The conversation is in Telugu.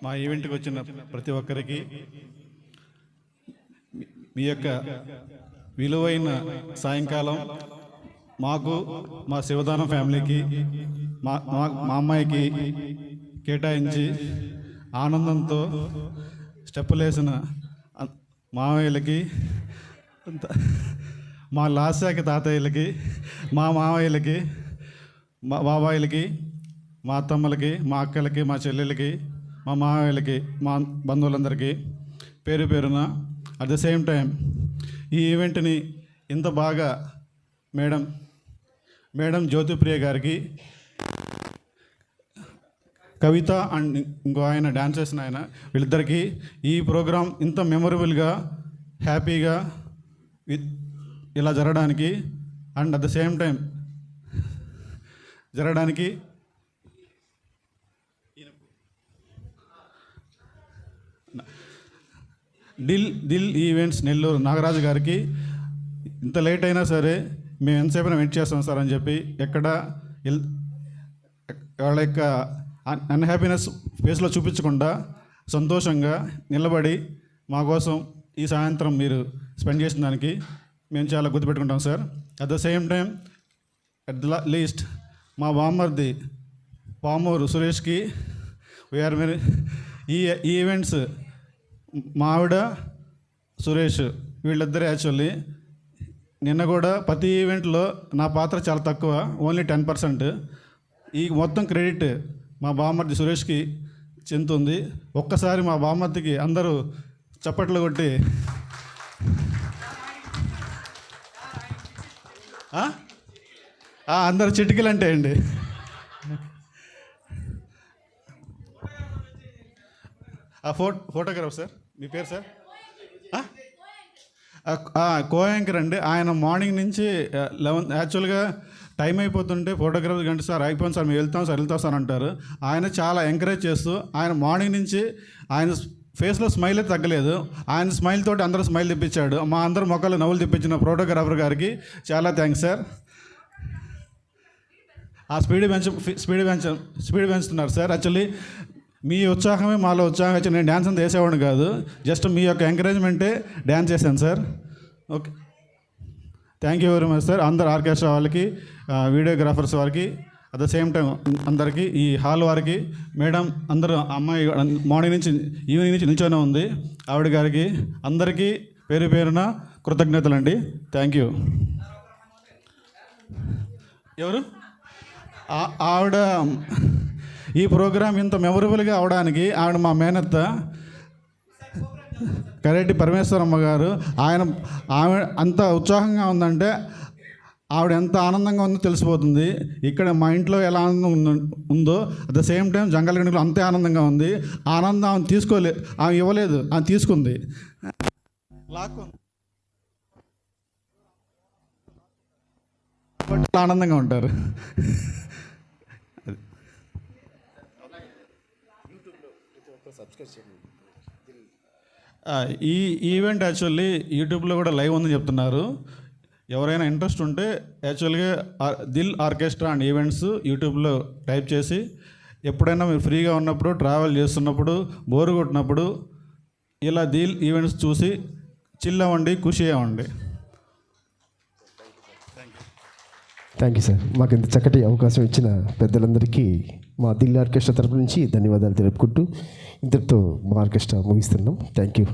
మా ఈవెంట్కి వచ్చిన ప్రతి ఒక్కరికి మీ యొక్క విలువైన సాయంకాలం మాకు మా శివదానం ఫ్యామిలీకి మా అమ్మాయికి కేటాయించి ఆనందంతో స్టెప్పులేసిన మామయ్యలకి, మా లాస్యాకి తాతయ్యలకి, మా మామయ్యలకి, మా బాబాయిలకి, మా అత్తమ్మలకి, మా అక్కలకి, మా చెల్లెలకి, మా మామయ్యలకి, మా బంధువులందరికీ పేరు పేరున అట్ ద సేమ్ టైం ఈ ఈవెంట్ని ఇంత బాగా మేడం జ్యోతిప్రియ గారికి, కవిత అండ్ ఇంకో ఆయన డాన్స్ చేసిన ఆయన, వీళ్ళిద్దరికీ ఈ ప్రోగ్రాం ఇంత మెమొరబుల్గా హ్యాపీగా ఇలా జరగడానికి and at the same time జరగడానికి దిల్ ఈవెంట్స్ నెల్లూరు నాగరాజు గారికి ఇంత లేట్ అయినా సరే మేము ఎంతసేపు వెయిట్ చేస్తాం సార్ అని చెప్పి ఎక్కడ వాళ్ళ యొక్క అన్హ్యాపీనెస్ ఫేస్లో చూపించకుండా సంతోషంగా నిలబడి మా కోసం ఈ సాయంత్రం మీరు స్పెండ్ చేసిన దానికి మేము చాలా గుర్తుపెట్టుకుంటాం sir. At the same time at the least మా బామ్మర్ది పామూరు సురేష్కి వీఆర్ వెరీ ఈ ఈవెంట్స్ మా ఆవిడ సురేష్ వీళ్ళిద్దరే యాక్చువల్లీ నిన్న కూడా ప్రతి ఈవెంట్లో నా పాత్ర చాలా తక్కువ, ఓన్లీ 10%. ఈ మొత్తం క్రెడిట్ మా బామ్మర్ది సురేష్కి చెందుతుంది. ఒక్కసారి మా బామ్మర్దికి అందరూ చప్పట్లు కొట్టి అందరు చిటికలు అంటే అండి. ఫోటోగ్రాఫ్ సార్, మీ పేరు సార్? కో యాంకర్ అండి. ఆయన మార్నింగ్ నుంచి 11 యాక్చువల్గా టైం అయిపోతుంటే ఫోటోగ్రఫీ గంట సార్ అయిపోయింది సార్ మేము వెళ్తాం సార్ అంటారు. ఆయన చాలా ఎంకరేజ్ చేస్తూ ఆయన మార్నింగ్ నుంచి ఆయన ఫేస్లో స్మైల్ అయితే తగ్గలేదు. ఆయన స్మైల్ తోటి అందరూ స్మైల్ తెప్పించాడు. మా అందరూ మొక్కలు నవ్వులు తెప్పించిన ఫోటోగ్రాఫర్ గారికి చాలా థ్యాంక్స్ సార్. ఆ స్పీడ్ పెంచుతున్నారు సార్. యాక్చువల్లీ మీ ఉత్సాహమే మాలో ఉత్సాహం వచ్చి నేను డ్యాన్స్ అంతా వేసేవాడిని కాదు, జస్ట్ మీ యొక్క ఎంకరేజ్మెంటే డ్యాన్స్ చేశాను sir. Okay, thank you very much sir. అందరు ఆర్కెస్ట్రా వాళ్ళకి, వీడియోగ్రాఫర్స్ వారికి, అట్ ద సేమ్ టైం అందరికీ, ఈ హాల్ వారికి, మేడం అందరూ అమ్మాయి మార్నింగ్ నుంచి ఈవినింగ్ నుంచి నిల్చొనే ఉంది, ఆవిడ గారికి అందరికీ పేరు పేరున కృతజ్ఞతలండి. Thank you. ఎవరు ఆవిడ? ఈ ప్రోగ్రాం ఇంత మెమొరబుల్గా అవడానికి ఆవిడ మా మేనత్త కరెడ్డి పరమేశ్వరమ్మ గారు. ఆమె అంత ఉత్సాహంగా ఉందంటే ఆవిడ ఎంత ఆనందంగా ఉందో తెలిసిపోతుంది. ఇక్కడ మా ఇంట్లో ఎలా ఆనందం ఉందో అట్ ద సేమ్ టైం జంగల్గండిలో అంతే ఆనందంగా ఉంది. ఆనందం ఆమె ఆమె ఇవ్వలేదు, ఆమె తీసుకుంది, లాక్కుంది. ఆనందంగా ఉంటారు. ఈ ఈవెంట్ యాక్చువల్లీ యూట్యూబ్లో కూడా లైవ్ ఉందని చెప్తున్నారు. ఎవరైనా ఇంట్రెస్ట్ ఉంటే యాక్చువల్గా దిల్ ఆర్కెస్ట్రా అండ్ ఈవెంట్స్ యూట్యూబ్లో టైప్ చేసి ఎప్పుడైనా మీరు ఫ్రీగా ఉన్నప్పుడు, ట్రావెల్ చేస్తున్నప్పుడు, బోరు కొట్టినప్పుడు ఇలా దిల్ ఈవెంట్స్ చూసి చిల్ అవ్వండి, ఖుషి అవ్వండి. Thank you sir. మాకు ఇంత చక్కటి అవకాశం ఇచ్చిన పెద్దలందరికీ మా దిల్ ఆర్కెస్ట్రా తరపు నుంచి ధన్యవాదాలు తెలుపుకుంటూ ఇంతటితో మా ఆర్కెస్ట్రా ముగిస్తున్నాం. Thank you.